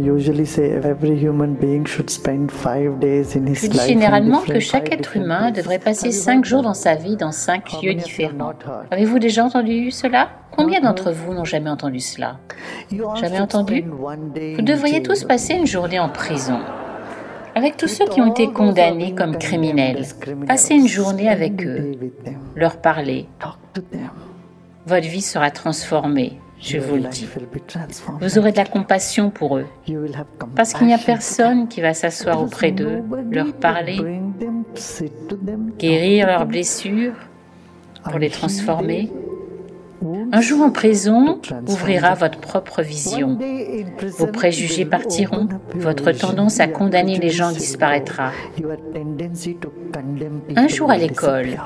Je dis généralement que chaque être humain devrait passer 5 jours dans sa vie dans 5 lieux différents. Avez-vous déjà entendu cela? Combien d'entre vous n'ont jamais entendu cela? Jamais entendu? Vous devriez tous passer une journée en prison, avec tous ceux qui ont été condamnés comme criminels. Passez une journée avec eux, leur parler. Votre vie sera transformée, je vous le dis. Vous aurez de la compassion pour eux, parce qu'il n'y a personne qui va s'asseoir auprès d'eux, leur parler, guérir leurs blessures, pour les transformer. Un jour en prison ouvrira votre propre vision. Vos préjugés partiront, votre tendance à condamner les gens disparaîtra. Un jour à l'école,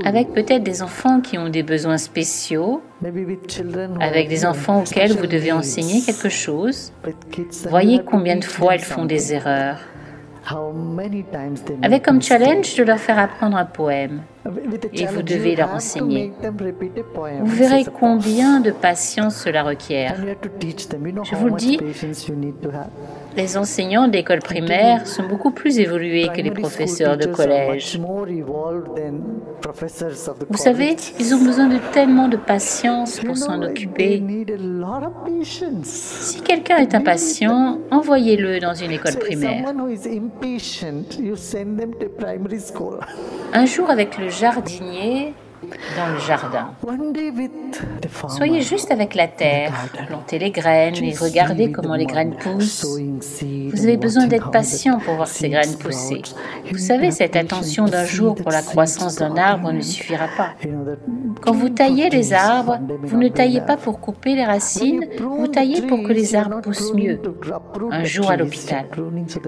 avec peut-être des enfants qui ont des besoins spéciaux, avec des enfants auxquels vous devez enseigner quelque chose, voyez combien de fois ils font des erreurs. Avec comme challenge de leur faire apprendre un poème, et vous devez leur enseigner. Vous verrez combien de patience cela requiert. Je vous le dis, les enseignants d'école primaire sont beaucoup plus évolués que les professeurs de collège. Vous savez, ils ont besoin de tellement de patience pour s'en occuper. Si quelqu'un est impatient, envoyez-le dans une école primaire. Un jour avec le jardinier dans le jardin. Soyez juste avec la terre, plantez les graines et regardez comment les graines poussent. Vous avez besoin d'être patient pour voir ces graines pousser. Vous savez, cette attention d'un jour pour la croissance d'un arbre ne suffira pas. Quand vous taillez les arbres, vous ne taillez pas pour couper les racines, vous taillez pour que les arbres poussent mieux. Un jour à l'hôpital,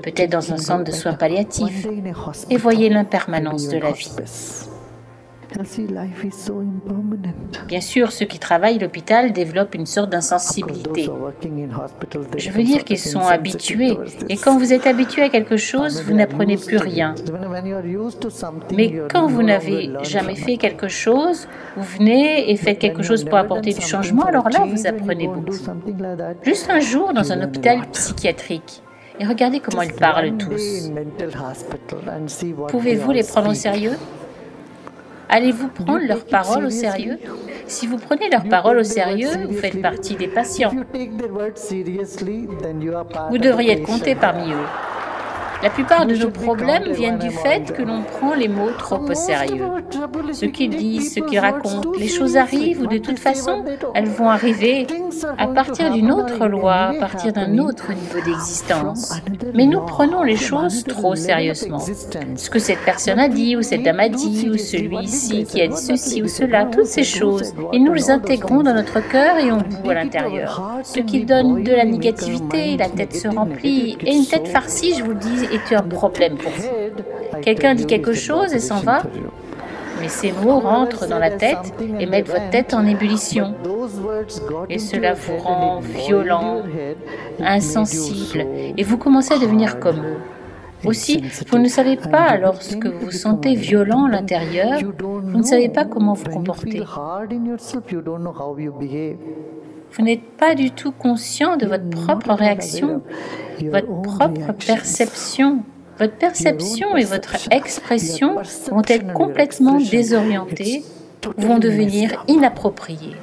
peut-être dans un centre de soins palliatifs, et voyez l'impermanence de la vie. Bien sûr, ceux qui travaillent à l'hôpital développent une sorte d'insensibilité. Je veux dire qu'ils sont habitués. Et quand vous êtes habitué à quelque chose, vous n'apprenez plus rien. Mais quand vous n'avez jamais fait quelque chose, vous venez et faites quelque chose pour apporter du changement, alors là, vous apprenez beaucoup. Juste un jour, dans un hôpital psychiatrique, et regardez comment ils parlent tous. Pouvez-vous les prendre au sérieux ? Allez-vous prendre leurs paroles au sérieux? Si vous prenez leurs paroles au sérieux, vous faites partie des patients. Vous devriez être compté parmi eux. La plupart de nos problèmes viennent du fait que l'on prend les mots trop au sérieux. Ce qu'ils disent, ce qu'ils racontent, les choses arrivent ou de toute façon, elles vont arriver à partir d'une autre loi, à partir d'un autre niveau d'existence. Mais nous prenons les choses trop sérieusement. Ce que cette personne a dit, ou cette dame a dit, ou celui-ci qui a dit ceci ou cela, toutes ces choses, et nous les intégrons dans notre cœur et on bout à l'intérieur. Ce qui donne de la négativité, la tête se remplit, et une tête farcie, je vous le dis, est un problème pour vous. Quelqu'un dit quelque chose et s'en va, mais ces mots rentrent dans la tête et mettent votre tête en ébullition. Et cela vous rend violent, insensible, et vous commencez à devenir comme eux. Aussi, vous ne savez pas, lorsque vous vous sentez violent à l'intérieur, vous ne savez pas comment vous comporter. Vous n'êtes pas du tout conscient de votre propre réaction, votre propre perception. Votre perception et votre expression vont être complètement désorientées, vont devenir inappropriées.